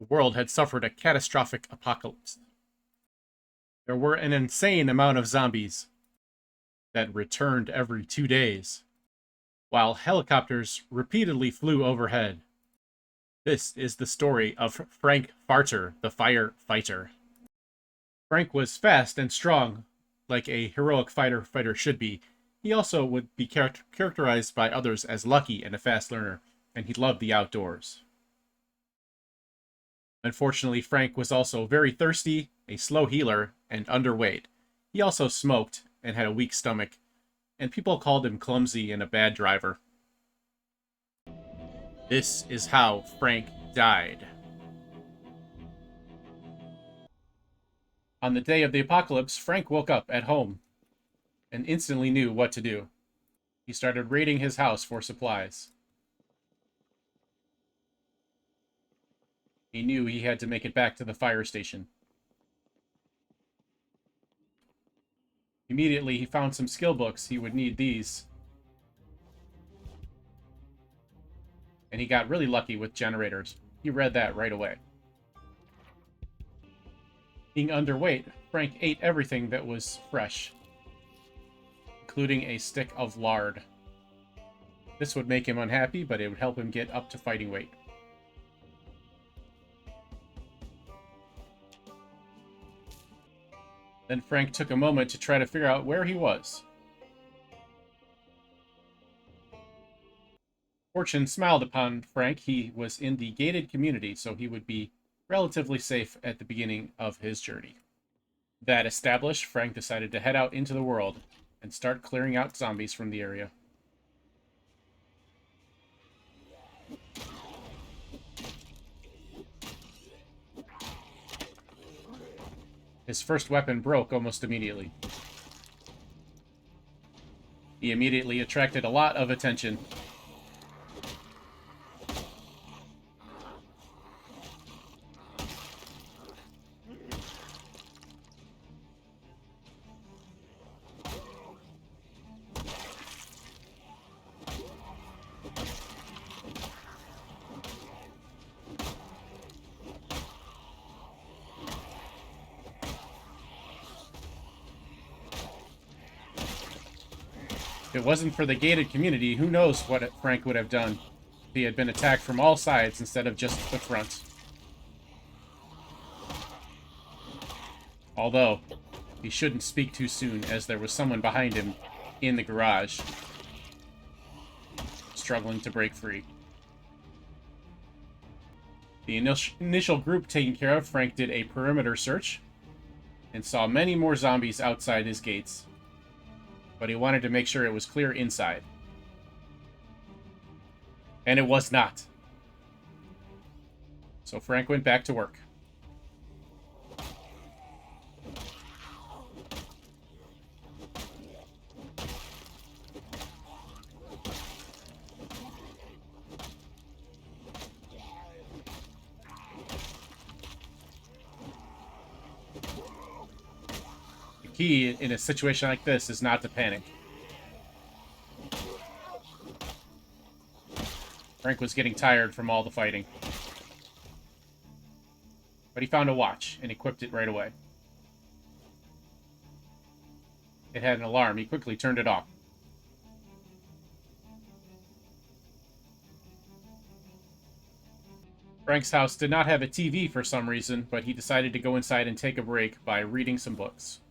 The world had suffered a catastrophic apocalypse. There were an insane amount of zombies that returned every 2 days, while helicopters repeatedly flew overhead. This is the story of Frank Farter, the firefighter. Frank was fast and strong, like a heroic fighter should be. He also would be characterized by others as lucky and a fast learner, and he loved the outdoors. Unfortunately, Frank was also very thirsty, a slow healer, and underweight. He also smoked and had a weak stomach, and people called him clumsy and a bad driver. This is how Frank died. On the day of the apocalypse, Frank woke up at home and instantly knew what to do. He started raiding his house for supplies. He knew he had to make it back to the fire station. Immediately, he found some skill books. He would need these. And he got really lucky with generators. He read that right away. Being underweight, Frank ate everything that was fresh, including a stick of lard. This would make him unhappy, but it would help him get up to fighting weight. Then Frank took a moment to try to figure out where he was. Fortune smiled upon Frank. He was in the gated community, so he would be relatively safe at the beginning of his journey. That established, Frank decided to head out into the world and start clearing out zombies from the area. His first weapon broke almost immediately. He immediately attracted a lot of attention. If it wasn't for the gated community, who knows what Frank would have done if he had been attacked from all sides instead of just the front. Although, he shouldn't speak too soon, as there was someone behind him in the garage, struggling to break free. The initial group taken care of, Frank did a perimeter search and saw many more zombies outside his gates, but he wanted to make sure it was clear inside. And it was not. So Frank went back to work. The key in a situation like this is not to panic. Frank was getting tired from all the fighting. But he found a watch and equipped it right away. It had an alarm. He quickly turned it off. Frank's house did not have a TV for some reason, but he decided to go inside and take a break by reading some books.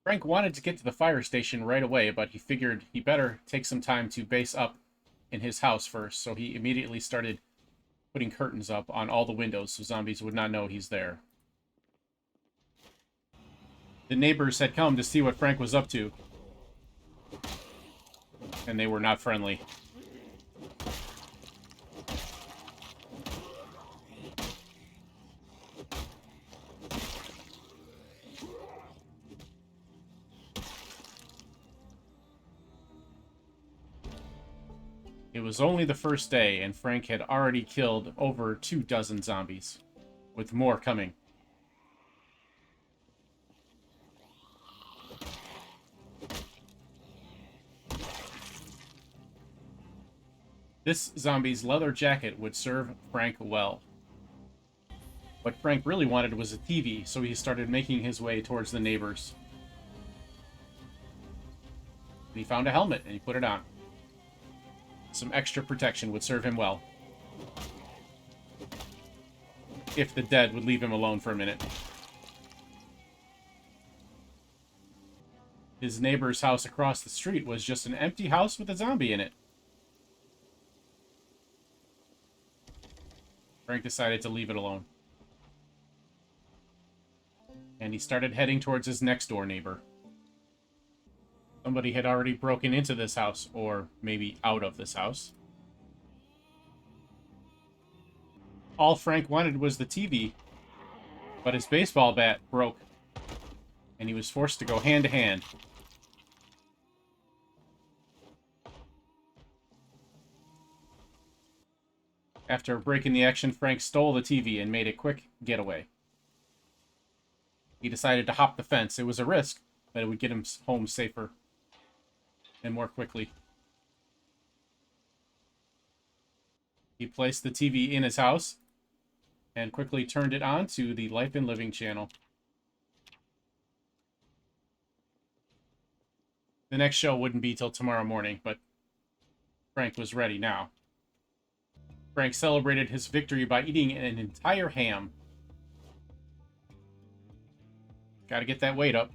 Frank wanted to get to the fire station right away, but he figured he better take some time to base up in his house first, so he immediately started putting curtains up on all the windows so zombies would not know he's there. The neighbors had come to see what Frank was up to, and they were not friendly. It was only the first day, and Frank had already killed over 24 zombies, with more coming. This zombie's leather jacket would serve Frank well. What Frank really wanted was a TV, so he started making his way towards the neighbors. And he found a helmet, and he put it on. Some extra protection would serve him well. If the dead would leave him alone for a minute. His neighbor's house across the street was just an empty house with a zombie in it. Frank decided to leave it alone. And he started heading towards his next door neighbor. Somebody had already broken into this house, or maybe out of this house. All Frank wanted was the TV, but his baseball bat broke, and he was forced to go hand to hand. After breaking the action, Frank stole the TV and made a quick getaway. He decided to hop the fence. It was a risk, but it would get him home safer and more quickly. He placed the TV in his house and quickly turned it on to the Life and Living channel. The next show wouldn't be till tomorrow morning, but Frank was ready now. Frank celebrated his victory by eating an entire ham. Gotta get that weight up.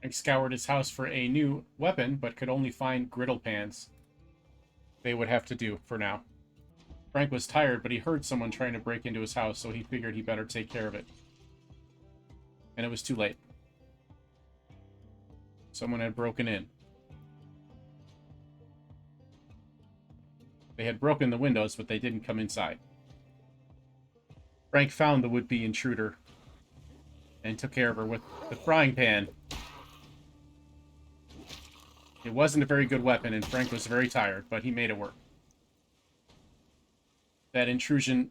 Frank scoured his house for a new weapon, but could only find griddle pans. They would have to do for now. Frank was tired, but he heard someone trying to break into his house, so he figured he better take care of it. And it was too late. Someone had broken in. They had broken the windows, but they didn't come inside. Frank found the would-be intruder and took care of her with the frying pan. It wasn't a very good weapon, and Frank was very tired, but he made it work. That intrusion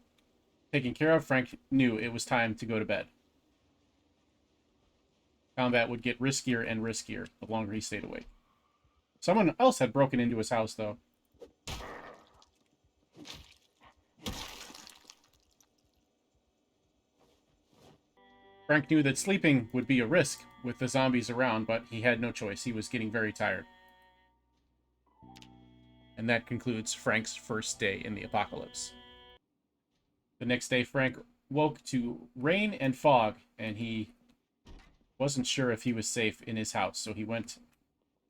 taken care of, Frank knew it was time to go to bed. Combat would get riskier and riskier the longer he stayed awake. Someone else had broken into his house, though. Frank knew that sleeping would be a risk with the zombies around, but he had no choice. He was getting very tired. And that concludes Frank's first day in the apocalypse. The next day, Frank woke to rain and fog, and he wasn't sure if he was safe in his house, so he went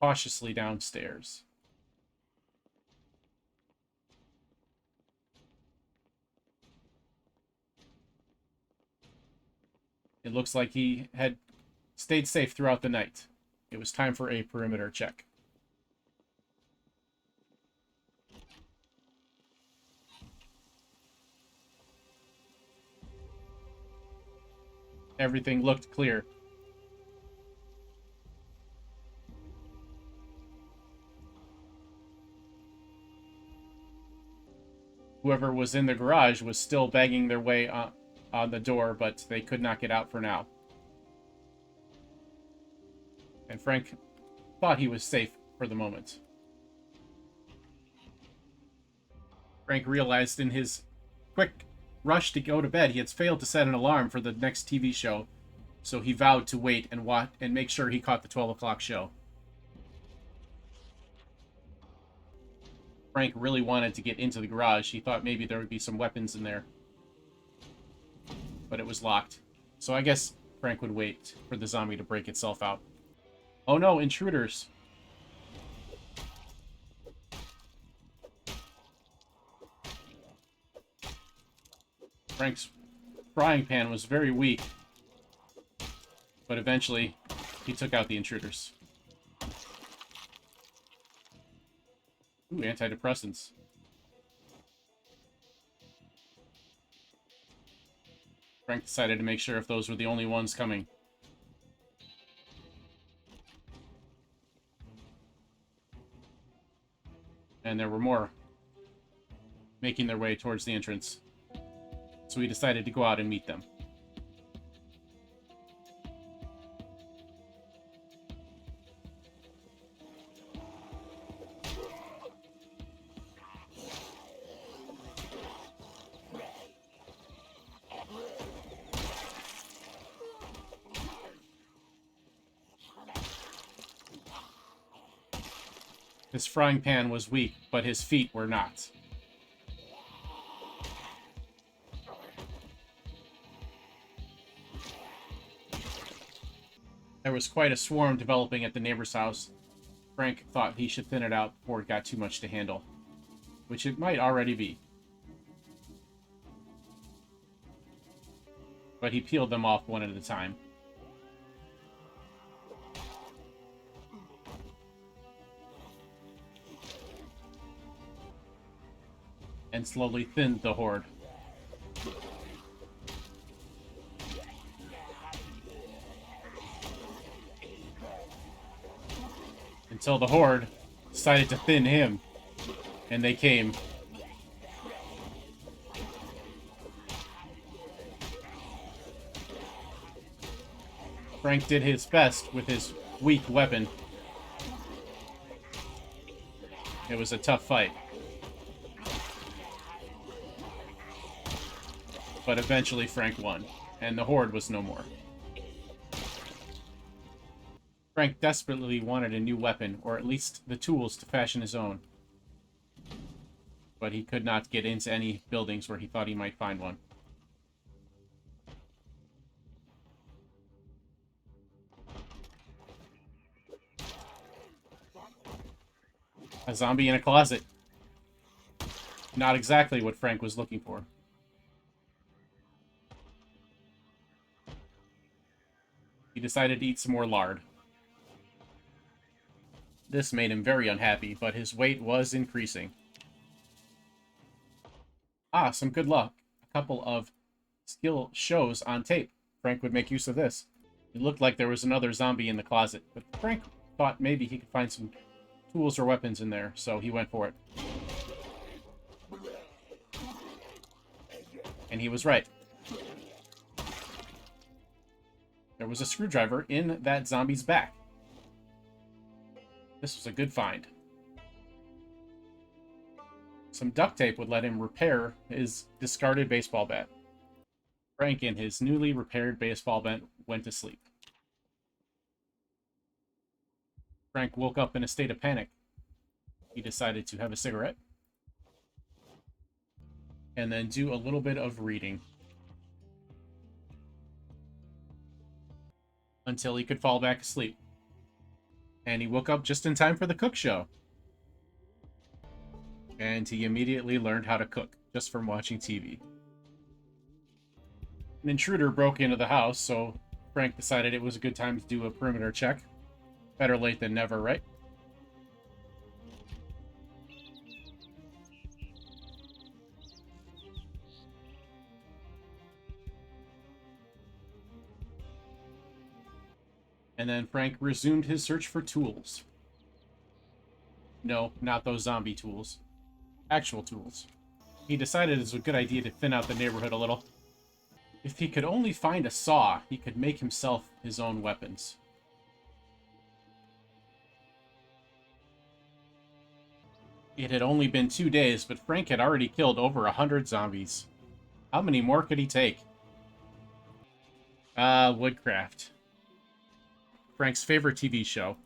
cautiously downstairs. It looks like he had stayed safe throughout the night. It was time for a perimeter check. Everything looked clear. Whoever was in the garage was still banging their way on the door, but they could not get out for now. And Frank thought he was safe for the moment. Frank realized in his quick rush to go to bed, he had failed to set an alarm for the next TV show, so he vowed to wait and watch and make sure he caught the 12 o'clock show. Frank really wanted to get into the garage. He thought maybe there would be some weapons in there, but it was locked. So I guess Frank would wait for the zombie to break itself out. Oh no, intruders! Frank's frying pan was very weak, but eventually he took out the intruders. Ooh, antidepressants. Frank decided to make sure if those were the only ones coming. And there were more making their way towards the entrance. So he decided to go out and meet them. This frying pan was weak, but his feet were not. There was quite a swarm developing at the neighbor's house. Frank thought he should thin it out before it got too much to handle, which it might already be. But he peeled them off one at a time. And slowly thinned the horde. Until the horde decided to thin him. And they came. Frank did his best with his weak weapon. It was a tough fight. But eventually Frank won, and the horde was no more. Frank desperately wanted a new weapon, or at least the tools to fashion his own. But he could not get into any buildings where he thought he might find one. A zombie in a closet. Not exactly what Frank was looking for. He decided to eat some more lard. This made him very unhappy, but his weight was increasing. Ah, some good luck. A couple of skill shows on tape. Frank would make use of this. It looked like there was another zombie in the closet, but Frank thought maybe he could find some tools or weapons in there, so he went for it. And he was right. There was a screwdriver in that zombie's back. This was a good find. Some duct tape would let him repair his discarded baseball bat. Frank and his newly repaired baseball bat went to sleep. Frank woke up in a state of panic. He decided to have a cigarette and then do a little bit of reading until he could fall back asleep. And he woke up just in time for the cook show. And he immediately learned how to cook just from watching TV. An intruder broke into the house, so Frank decided it was a good time to do a perimeter check. Better late than never, right? And then Frank resumed his search for tools. No, not those zombie tools. Actual tools. He decided it was a good idea to thin out the neighborhood a little. If he could only find a saw, he could make himself his own weapons. It had only been 2 days, but Frank had already killed over 100 zombies. How many more could he take? Woodcraft. Frank's favorite TV show.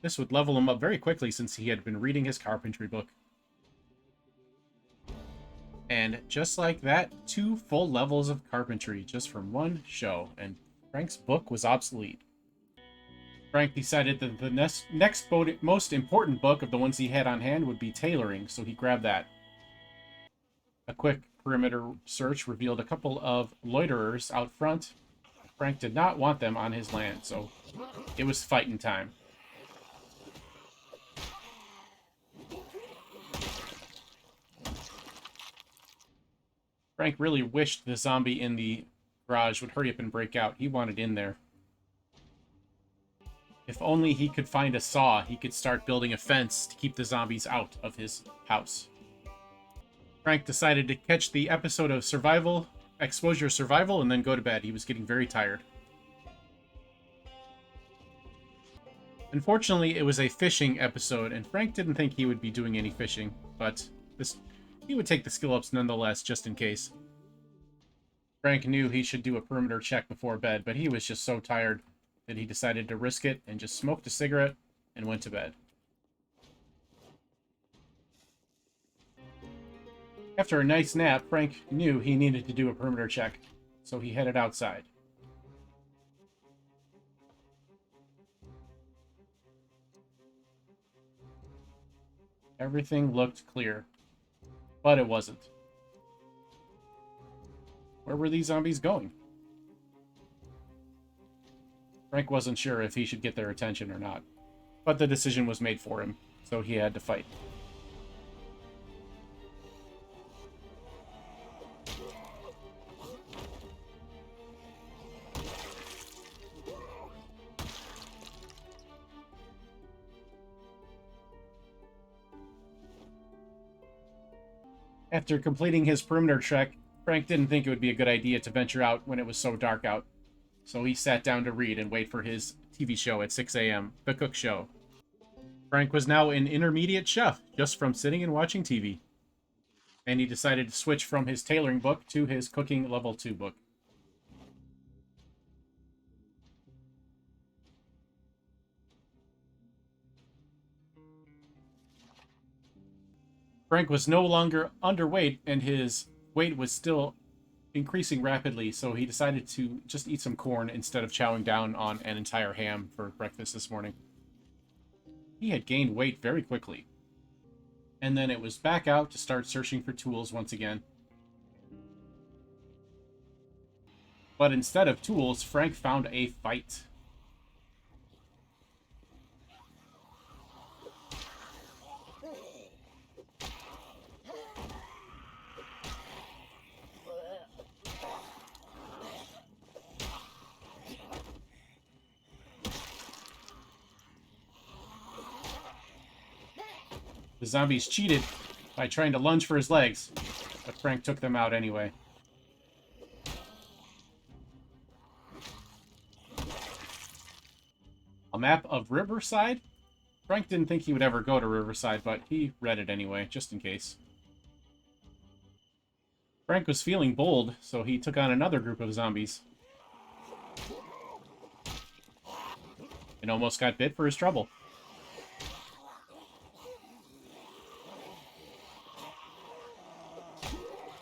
This would level him up very quickly since he had been reading his carpentry book. And just like that, 2 full levels of carpentry just from one show, and Frank's book was obsolete. Frank decided that the next most important book of the ones he had on hand would be tailoring, so he grabbed that. A quick perimeter search revealed a couple of loiterers out front. Frank did not want them on his land, so it was fighting time. Frank really wished the zombie in the garage would hurry up and break out. He wanted in there. If only he could find a saw, he could start building a fence to keep the zombies out of his house. Frank decided to catch the episode of Exposure Survival, and then go to bed. He was getting very tired. Unfortunately, it was a fishing episode, and Frank didn't think he would be doing any fishing, but he would take the skill ups nonetheless, just in case. Frank knew he should do a perimeter check before bed, but he was just so tired that he decided to risk it and just smoked a cigarette and went to bed. After a nice nap, Frank knew he needed to do a perimeter check, so he headed outside. Everything looked clear, but it wasn't. Where were these zombies going? Frank wasn't sure if he should get their attention or not, but the decision was made for him, so he had to fight. After completing his perimeter trek, Frank didn't think it would be a good idea to venture out when it was so dark out, so he sat down to read and wait for his TV show at 6 a.m., The Cook Show. Frank was now an intermediate chef, just from sitting and watching TV. And he decided to switch from his tailoring book to his cooking level 2 book. Frank was no longer underweight, and his weight was still increasing rapidly, so he decided to just eat some corn instead of chowing down on an entire ham for breakfast this morning. He had gained weight very quickly. And then it was back out to start searching for tools once again. But instead of tools, Frank found a fight. The zombies cheated by trying to lunge for his legs, but Frank took them out anyway. A map of Riverside? Frank didn't think he would ever go to Riverside, but he read it anyway, just in case. Frank was feeling bold, so he took on another group of zombies. And almost got bit for his trouble.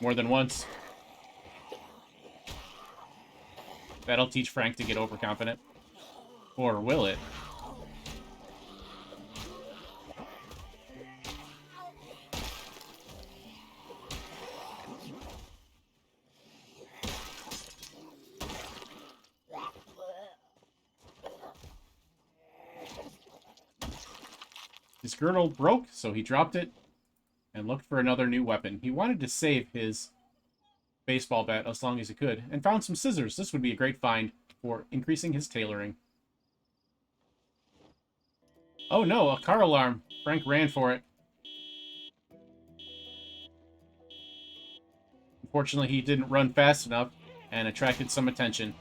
More than once. That'll teach Frank to get overconfident. Or will it? His girdle broke, so he dropped it and looked for another new weapon. He wanted to save his baseball bat as long as he could, and found some scissors. This would be a great find for increasing his tailoring. Oh no, a car alarm. Frank ran for it. Unfortunately, he didn't run fast enough and attracted some attention.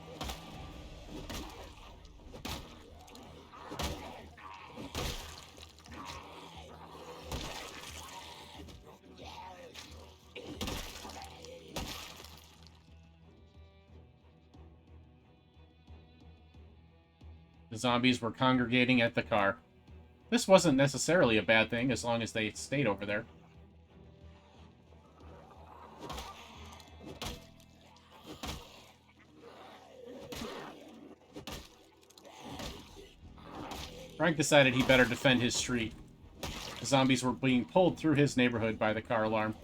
The zombies were congregating at the car. This wasn't necessarily a bad thing as long as they stayed over there. Frank decided he better defend his street. The zombies were being pulled through his neighborhood by the car alarm.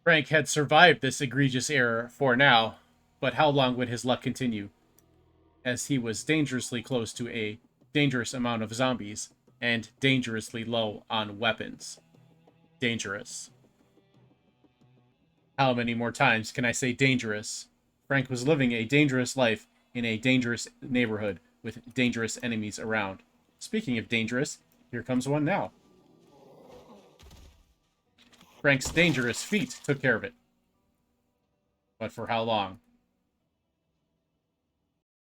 Frank had survived this egregious error for now, but how long would his luck continue? As he was dangerously close to a dangerous amount of zombies, and dangerously low on weapons. Dangerous. How many more times can I say dangerous? Frank was living a dangerous life in a dangerous neighborhood with dangerous enemies around. Speaking of dangerous, here comes one now. Frank's dangerous feet took care of it. But for how long?